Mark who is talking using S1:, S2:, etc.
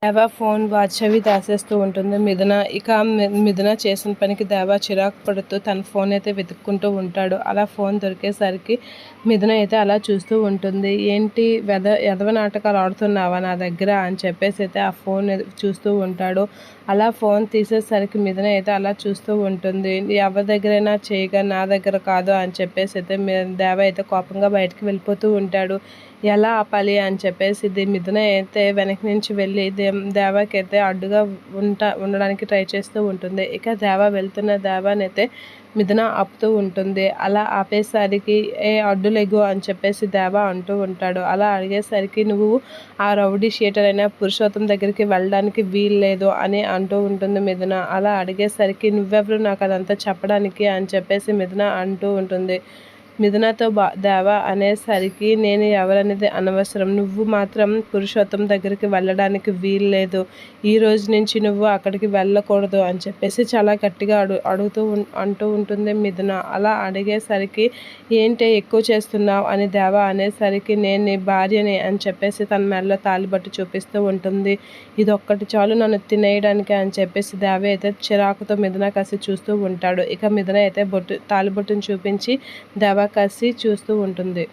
S1: దేవ ఫోన్ చెవి దాసేస్తూ ఉంటుంది మిథున. ఇక మిథున చేసిన పనికి దేవ చిరాకు పడుతూ తన ఫోన్ అయితే వెతుక్కుంటూ ఉంటాడు. అలా ఫోన్ దొరికేసరికి మిథున అయితే అలా చూస్తూ ఉంటుంది. ఏంటి ఎదవ నాటకాలు ఆడుతున్నావా నా దగ్గర అని చెప్పేసి అయితే ఆ ఫోన్ చూస్తూ ఉంటాడు. అలా ఫోన్ తీసేసరికి మిథున అయితే అలా చూస్తూ ఉంటుంది. ఎవరి దగ్గరైనా చేయగా నా దగ్గర కాదు అని చెప్పేసి అయితే దేవ అయితే కోపంగా బయటకు వెళ్ళిపోతూ ఉంటాడు. ఎలా ఆపాలి అని చెప్పేసి మిథున అయితే వెనక నుంచి వెళ్ళి దేవాకి అయితే అడ్డుగా ఉండడానికి ట్రై చేస్తూ ఉంటుంది. ఇక దేవ వెళ్తున్న దేవానైతే మిథున ఆపుతూ ఉంటుంది. అలా ఆపేసరికి అడ్డు లెగ్గు అని చెప్పేసి దేవ అంటూ ఉంటాడు. అలా అడిగేసరికి నువ్వు ఆ రౌడీ షీటర్ అయిన పురుషోత్తం దగ్గరికి వెళ్ళడానికి వీల్లేదు అని అంటూ ఉంటుంది మిథున. అలా అడిగేసరికి నువ్వెవరు నాకు అదంతా చెప్పడానికి అని చెప్పేసి మిథున అంటూ ఉంటుంది. మిథునతో దేవ అనేసరికి నేను ఎవరనేది అనవసరం, నువ్వు మాత్రం పురుషోత్తం దగ్గరికి వెళ్ళడానికి వీల్లేదు, ఈ రోజు నుంచి నువ్వు అక్కడికి వెళ్ళకూడదు అని చెప్పేసి చాలా గట్టిగా అంటూ ఉంటుంది మిథున. అలా అడిగేసరికి ఏంటి ఎక్కువ చేస్తున్నావు అని దేవ అనేసరికి నేను నీ భార్యని అని చెప్పేసి తన మెడలో తాలిబట్టు చూపిస్తూ ఉంటుంది. ఇది ఒక్కటి చాలు నన్ను తినేయడానికి అని చెప్పేసి దేవ అయితే చిరాకుతో మిథున కాసి చూస్తూ ఉంటాడు. ఇక మిథున అయితే తాలిబొట్టును చూపించి దేవ కాసి చూస్తూ ఉంటుంది.